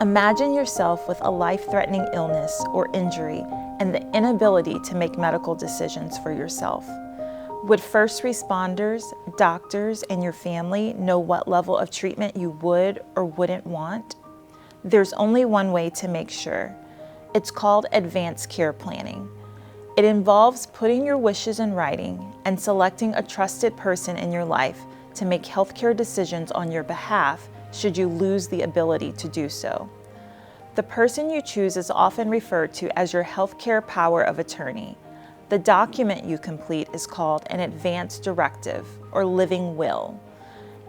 Imagine yourself with a life-threatening illness or injury and the inability to make medical decisions for yourself. Would first responders, doctors, and your family know what level of treatment you would or wouldn't want? There's only one way to make sure. It's called advanced care planning. It involves putting your wishes in writing and selecting a trusted person in your life to make healthcare decisions on your behalf should you lose the ability to do so. The person you choose is often referred to as your healthcare power of attorney. The document you complete is called an Advance Directive or living will.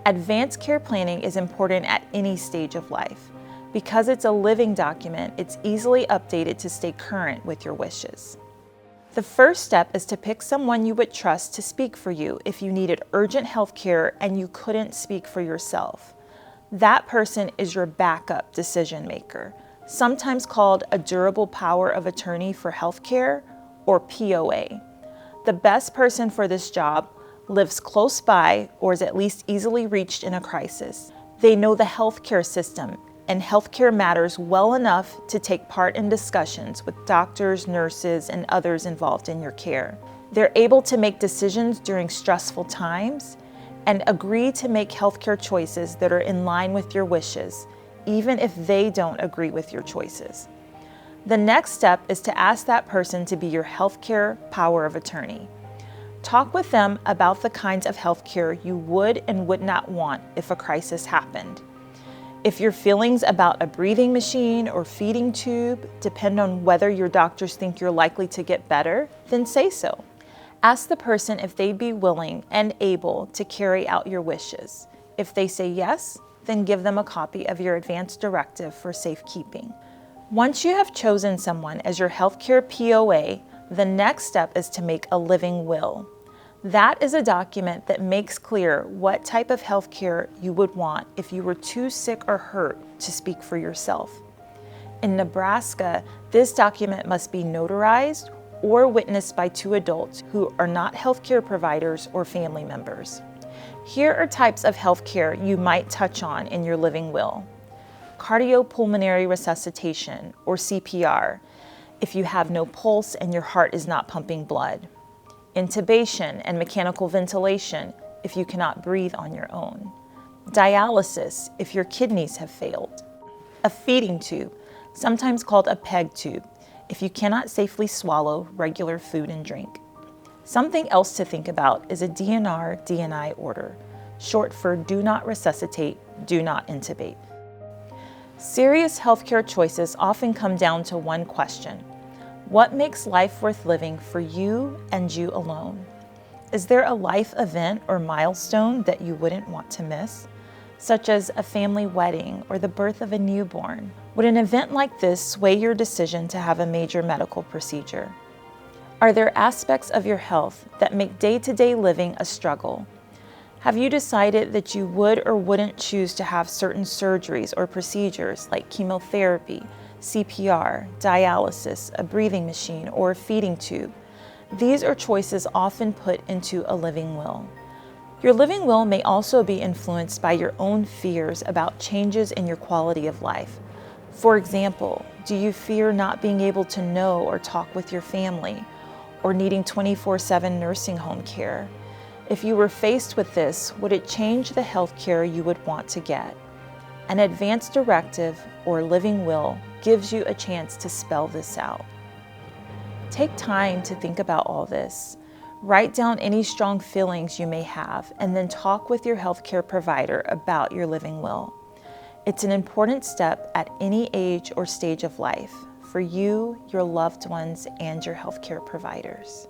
Advanced care planning is important at any stage of life. Because it's a living document, it's easily updated to stay current with your wishes. The first step is to pick someone you would trust to speak for you if you needed urgent health care and you couldn't speak for yourself. That person is your backup decision maker, sometimes called a durable power of attorney for healthcare, or POA. The best person for this job lives close by or is at least easily reached in a crisis. They know the healthcare system and healthcare matters well enough to take part in discussions with doctors, nurses, and others involved in your care. They're able to make decisions during stressful times and agree to make healthcare choices that are in line with your wishes, even if they don't agree with your choices. The next step is to ask that person to be your healthcare power of attorney. Talk with them about the kinds of healthcare you would and would not want if a crisis happened. If your feelings about a breathing machine or feeding tube depend on whether your doctors think you're likely to get better, then say so. Ask the person if they'd be willing and able to carry out your wishes. If they say yes, then give them a copy of your Advance Directive for safekeeping. Once you have chosen someone as your healthcare POA, the next step is to make a living will. That is a document that makes clear what type of healthcare you would want if you were too sick or hurt to speak for yourself. In Nebraska, this document must be notarized or witnessed by two adults who are not healthcare providers or family members. Here are types of healthcare you might touch on in your living will. Cardiopulmonary resuscitation, or CPR, if you have no pulse and your heart is not pumping blood. Intubation and mechanical ventilation, if you cannot breathe on your own. Dialysis, if your kidneys have failed. A feeding tube, sometimes called a PEG tube, if you cannot safely swallow regular food and drink. Something else to think about is a DNR/DNI order, short for Do Not Resuscitate, Do Not Intubate. Serious healthcare choices often come down to one question: what makes life worth living for you and you alone? Is there a life event or milestone that you wouldn't want to miss, such as a family wedding or the birth of a newborn? Would an event like this sway your decision to have a major medical procedure? Are there aspects of your health that make day-to-day living a struggle? Have you decided that you would or wouldn't choose to have certain surgeries or procedures like chemotherapy, CPR, dialysis, a breathing machine, or a feeding tube? These are choices often put into a living will. Your living will may also be influenced by your own fears about changes in your quality of life. For example, do you fear not being able to know or talk with your family, or needing 24/7 nursing home care? If you were faced with this, would it change the health care you would want to get? An Advance Directive or living will gives you a chance to spell this out. Take time to think about all this. Write down any strong feelings you may have, and then talk with your healthcare provider about your living will. It's an important step at any age or stage of life for you, your loved ones, and your healthcare providers.